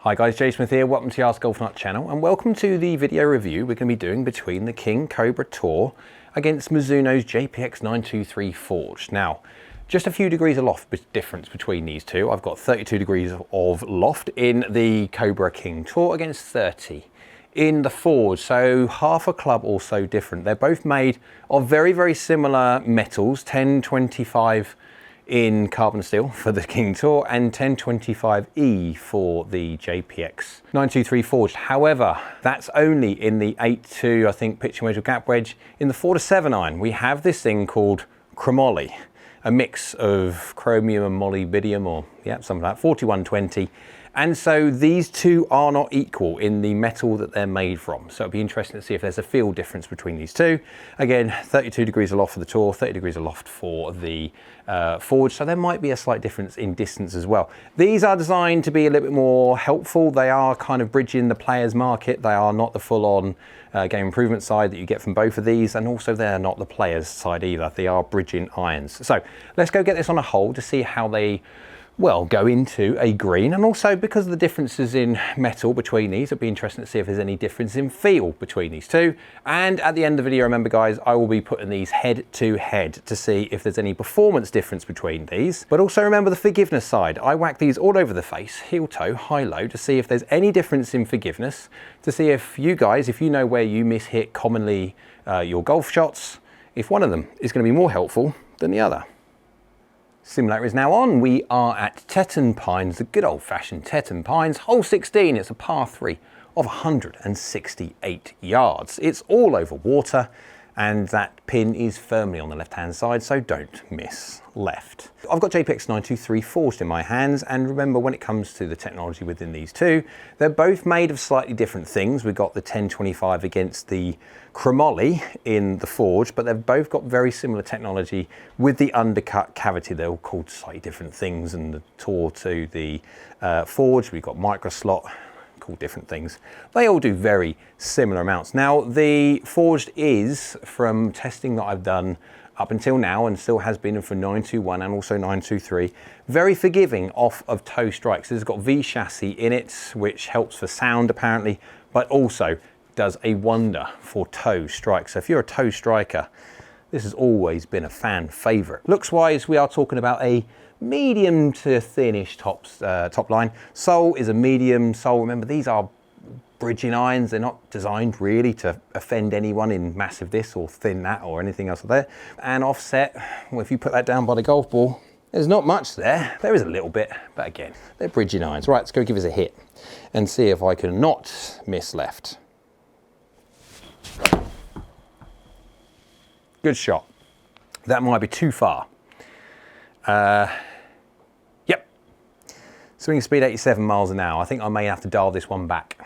Hi guys, Jay Smith here, welcome to the AskGolfNut channel and welcome to the video review we're going to be doing between the King Cobra TOUR against Mizuno's JPX923 Forged. Now, just a few degrees of loft difference between these two. I've got 32 degrees of loft in the Cobra King TOUR against 30 in the Forged, so half a club or so different. They're both made of very, very similar metals, 1025 in carbon steel for the King Tour and 1025E for the JPX 923 Forged. However, that's only in the 8-2, I think, pitching wedge or gap wedge. In the 4-7 iron, we have this thing called chromoly, a mix of chromium and molybdenum, or yeah, something like that, 4120. And so these two are not equal in the metal that they're made from. So it'll be interesting to see if there's a feel difference between these two. Again, 32 degrees of loft for the Tour, 30 degrees of loft for the Forged. So there might be a slight difference in distance as well. These are designed to be a little bit more helpful. They are kind of bridging the players market. They are not the full-on game improvement side that you get from both of these. And also they're not the players side either. They are bridging irons. So let's go get this on a hole to see how they go into a green, and also because of the differences in metal between these, it'll be interesting to see if there's any difference in feel between these two. And at the end of the video, remember guys, I will be putting these head to head to see if there's any performance difference between these. But also remember the forgiveness side. I whack these all over the face, heel toe, high low, to see if there's any difference in forgiveness, to see if you guys, if you know where you mishit commonly your golf shots, if one of them is going to be more helpful than the other. Simulator is now on. We are at Tetton Pines, the good old-fashioned Tetton Pines, hole 16. It's a par 3 of 168 yards. It's all over water, and that pin is firmly on the left-hand side, so don't miss left. I've got JPX923 Forged in my hands, and remember, when it comes to the technology within these two, they're both made of slightly different things. We've got the 1025 against the chromoly in the Forged, but they've both got very similar technology with the undercut cavity. They're all called slightly different things, and the Tour to the Forged, we've got micro slot, called different things. They all do very similar amounts. Now, the Forged is, from testing that I've done up until now, and still has been for 921 and also 923, very forgiving off of toe strikes. It's got V chassis in it, which helps for sound apparently, but also does a wonder for toe strikes. So if you're a toe striker, this has always been a fan favorite. Looks wise, we are talking about a medium to thinnish top line. Sole is a medium sole. Remember, these are bridging irons. They're not designed really to offend anyone in massive this or thin that or anything else there. And offset, well, if you put that down by the golf ball, there's not much there. There is a little bit, but again, they're bridging irons. Right, let's go give us a hit and see if I can not miss left. Good shot. That might be too far. Yep. Swing speed 87 miles an hour. I think I may have to dial this one back.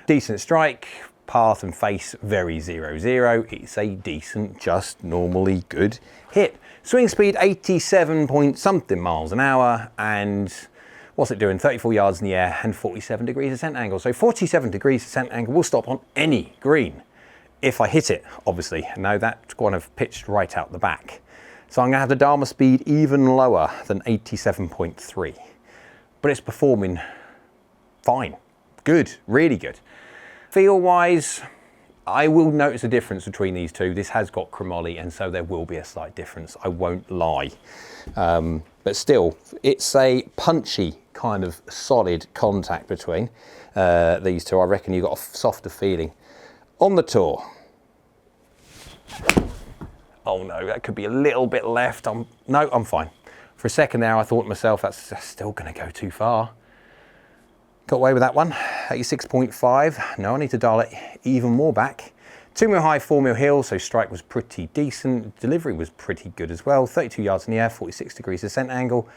Decent strike, path and face very 0-0. It's a decent, just normally good hit. Swing speed 87 point something miles an hour, and what's it doing? 34 yards in the air and 47 degrees ascent angle. So 47 degrees ascent angle will stop on any green if I hit it, obviously. Now that's kind of pitched right out the back. So I'm gonna have to dial my speed even lower than 87.3. But it's performing fine. Good, really good. Feel-wise, I will notice a difference between these two. This has got chromoly, and so there will be a slight difference, I won't lie. But still, it's a punchy kind of solid contact between these two. I reckon you've got a softer feeling. On the Tour. Oh no, that could be a little bit left. No, I'm fine. For a second there, I thought to myself, that's still gonna go too far. Got away with that one, 86.5. No, I need to dial it even more back. 2 mil high, 4 mil heel, so strike was pretty decent. Delivery was pretty good as well. 32 yards in the air, 46 degrees ascent angle.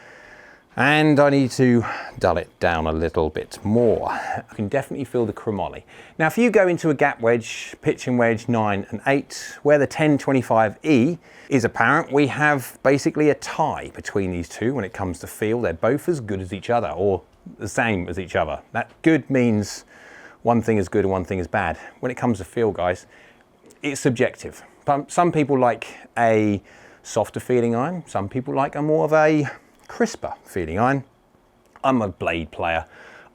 And I need to dull it down a little bit more. I can definitely feel the chromoly. Now, if you go into a gap wedge, pitching wedge 9 and 8, where the 1025E is apparent, we have basically a tie between these two when it comes to feel. They're both as good as each other, or the same as each other. That good means one thing is good and one thing is bad. When it comes to feel, guys, it's subjective. Some people like a softer feeling iron. Some people like a more of a crisper feeling iron. I'm a blade player.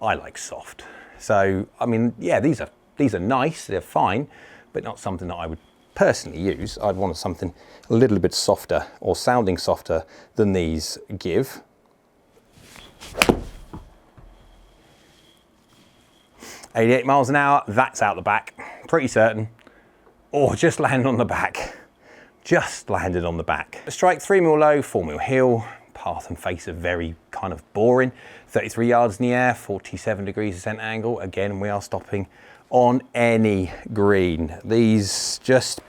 I like soft. So, I mean, yeah, these are nice, they're fine, but not something that I would personally use. I'd want something a little bit softer or sounding softer than these give. $88 miles an hour, that's out the back, pretty certain. Or just landed on the back. Just landed on the back. Strike 3mm low, 4mm heel. Path and face are very kind of boring. 33 yards in the air, 47 degrees descent angle. Again, we are stopping on any green. These just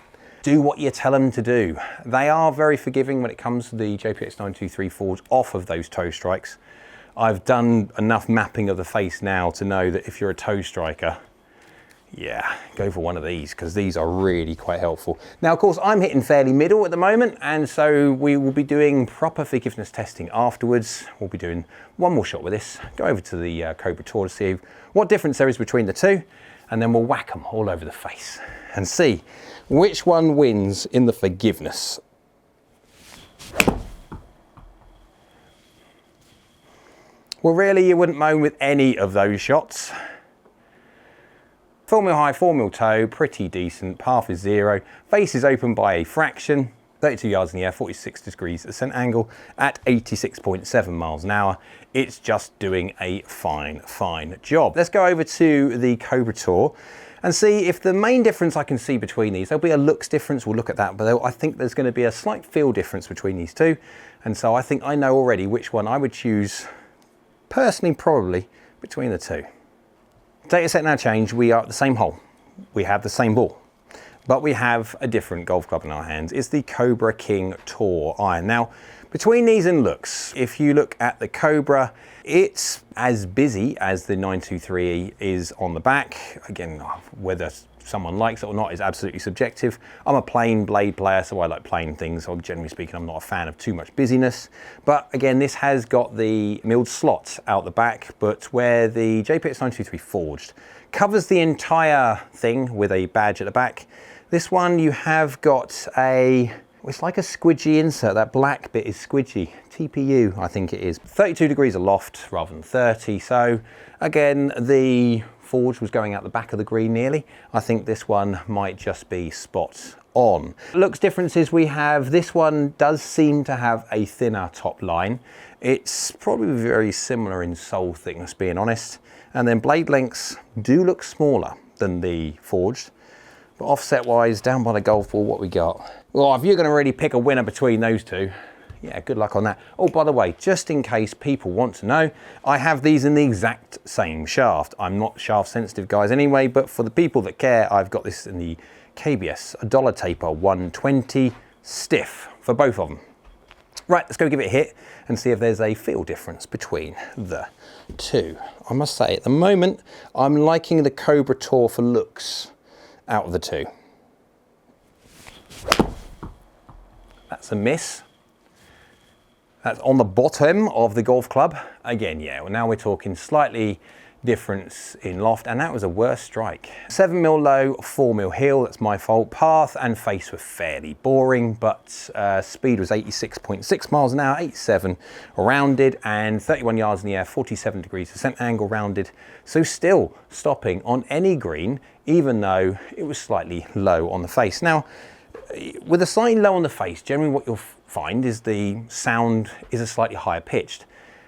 do what you tell them to do. They are very forgiving when it comes to the JPX923 Forged off of those toe strikes. I've done enough mapping of the face now to know that if you're a toe striker, yeah, go for one of these, because these are really quite helpful. Now, of course, I'm hitting fairly middle at the moment, and so we will be doing proper forgiveness testing afterwards. We'll be doing one more shot with this, go over to the Cobra TOUR to see what difference there is between the two, and then we'll whack them all over the face and see which one wins in the forgiveness. Well, really, you wouldn't moan with any of those shots. 4mm high, 4mm toe, pretty decent. Path is 0. Face is open by a fraction. 32 yards in the air, 46 degrees descent angle at 86.7 miles an hour. It's just doing a fine job. Let's go over to the Cobra TOUR and see if the main difference I can see between these, there'll be a looks difference, we'll look at that, but I think there's going to be a slight feel difference between these two. And so I think I know already which one I would choose, personally, probably between the two. Data set now changed. We are at the same hole. We have the same ball, but we have a different golf club in our hands. It's the Cobra King Tour iron. Now, between these and looks, if you look at the Cobra, it's as busy as the 923 is on the back. Again, whether someone likes it or not is absolutely subjective. I'm a plain blade player, so I like plain things. So generally speaking, I'm not a fan of too much busyness. But again, this has got the milled slot out the back, but where the JPX923 Forged covers the entire thing with a badge at the back, this one you have got it's like a squidgy insert. That black bit is squidgy. TPU, I think it is. 32 degrees aloft rather than 30. So again, the Forge was going out the back of the green nearly. I think this one might just be spot on. Looks differences we have, this one does seem to have a thinner top line. It's probably very similar in sole thickness, being honest. And then blade lengths do look smaller than the Forged. But offset wise, down by the golf ball, what we got? Well, if you're going to really pick a winner between those two, yeah, good luck on that. Oh, by the way, just in case people want to know, I have these in the exact same shaft. I'm not shaft sensitive, guys, anyway, but for the people that care, I've got this in the KBS, a dollar taper 120 stiff for both of them. Right, let's go give it a hit and see if there's a feel difference between the two. I must say, at the moment, I'm liking the Cobra TOUR for looks out of the two. That's a miss. That's on the bottom of the golf club. Again, yeah, well, now we're talking slightly difference in loft, and that was a worse strike. 7mm low, 4mm heel, that's my fault. Path and face were fairly boring, but speed was 86.6 miles an hour, 87 rounded, and 31 yards in the air, 47 degrees descent angle rounded. So still stopping on any green, even though it was slightly low on the face. Now, with a slightly low on the face, generally what you'll find is the sound is a slightly higher pitched.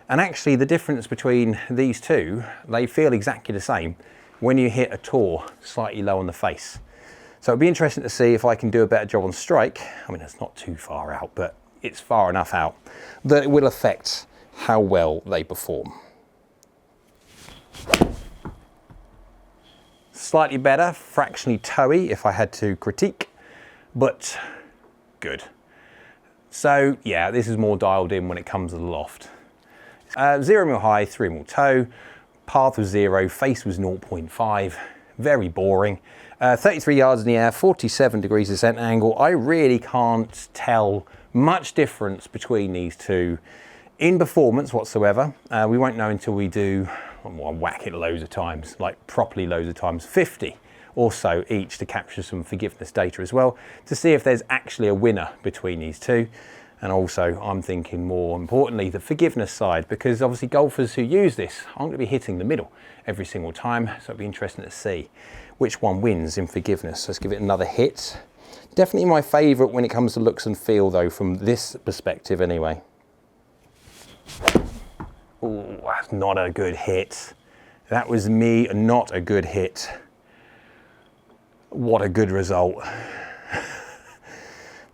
And actually the difference between these two, they feel exactly the same when you hit a Tour slightly low on the face. So it'd be interesting to see if I can do a better job on strike. I mean, it's not too far out, but it's far enough out that it will affect how well they perform. Slightly better, fractionally toey if I had to critique, but good. So yeah, this is more dialed in when it comes to the loft. 0mm high, 3mm toe, path was 0, face was 0.5, very boring. 33 yards in the air, 47 degrees descent angle. I really can't tell much difference between these two in performance whatsoever. We won't know until we do, well, whack it loads of times, like properly loads of times, 50 or so each to capture some forgiveness data as well, to see if there's actually a winner between these two. And also I'm thinking more importantly the forgiveness side, because obviously golfers who use this aren't going to be hitting the middle every single time, so it'll be interesting to see which one wins in forgiveness. Let's give it another hit. Definitely my favourite when it comes to looks and feel though, from this perspective anyway. Oh, that's not a good hit. That was me not a good hit. What a good result.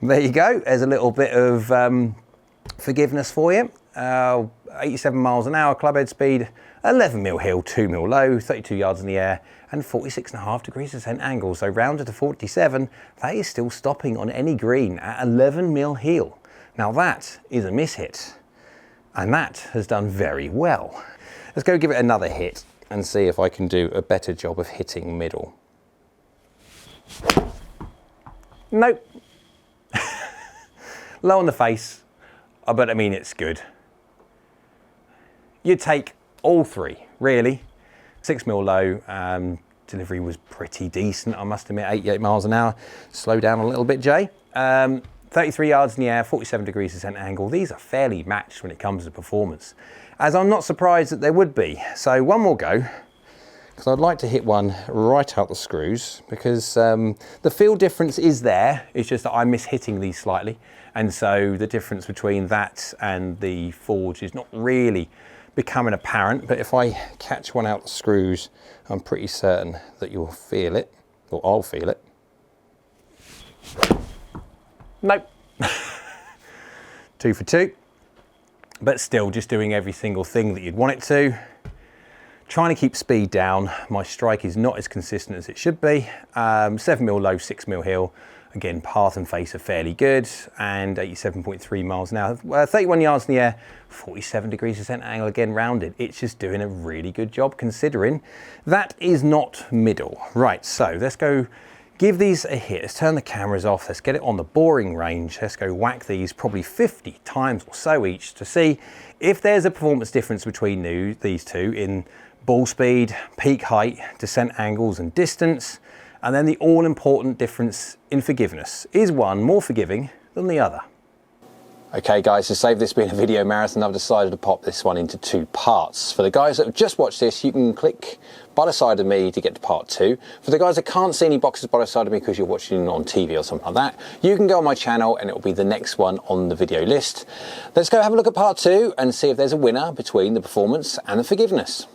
There you go, there's a little bit of forgiveness for you. 87 miles an hour club head speed, 11 mil hill, 2 mil low, 32 yards in the air, and 46.5 degrees descent angle. So rounded to 47, that is still stopping on any green at 11 mil heel. Now that is a miss hit, and that has done very well. Let's go give it another hit and see if I can do a better job of hitting middle. Nope. Low on the face, but I mean it's good. You'd take all three, really. 6 mil low, delivery was pretty decent, I must admit, 88 miles an hour. Slow down a little bit, Jay. 33 yards in the air, 47 degrees descent angle. These are fairly matched when it comes to performance, as I'm not surprised that there would be. So one more go, because I'd like to hit one right out the screws, because the feel difference is there. It's just that I miss hitting these slightly. And so the difference between that and the Forge is not really becoming apparent. But if I catch one out the screws, I'm pretty certain that you'll feel it, or I'll feel it. Nope. 2 for 2. But still just doing every single thing that you'd want it to. Trying to keep speed down. My strike is not as consistent as it should be. 7 mil low, 6 mil hill. Again, path and face are fairly good, and 87.3 miles an hour. 31 yards in the air, 47 degrees descent angle, again rounded. It's just doing a really good job considering that is not middle. Right, so let's go give these a hit. Let's turn the cameras off. Let's get it on the boring range. Let's go whack these probably 50 times or so each to see if there's a performance difference between these two in ball speed, peak height, descent angles and distance. And then the all-important difference in forgiveness. Is one more forgiving than the other? Okay guys, to save this being a video marathon, I've decided to pop this one into 2 parts. For the guys that have just watched this, you can click by the side of me to get to part 2. For the guys that can't see any boxes by the side of me because you're watching on TV or something like that, you can go on my channel and it will be the next one on the video list. Let's go have a look at part 2 and see if there's a winner between the performance and the forgiveness.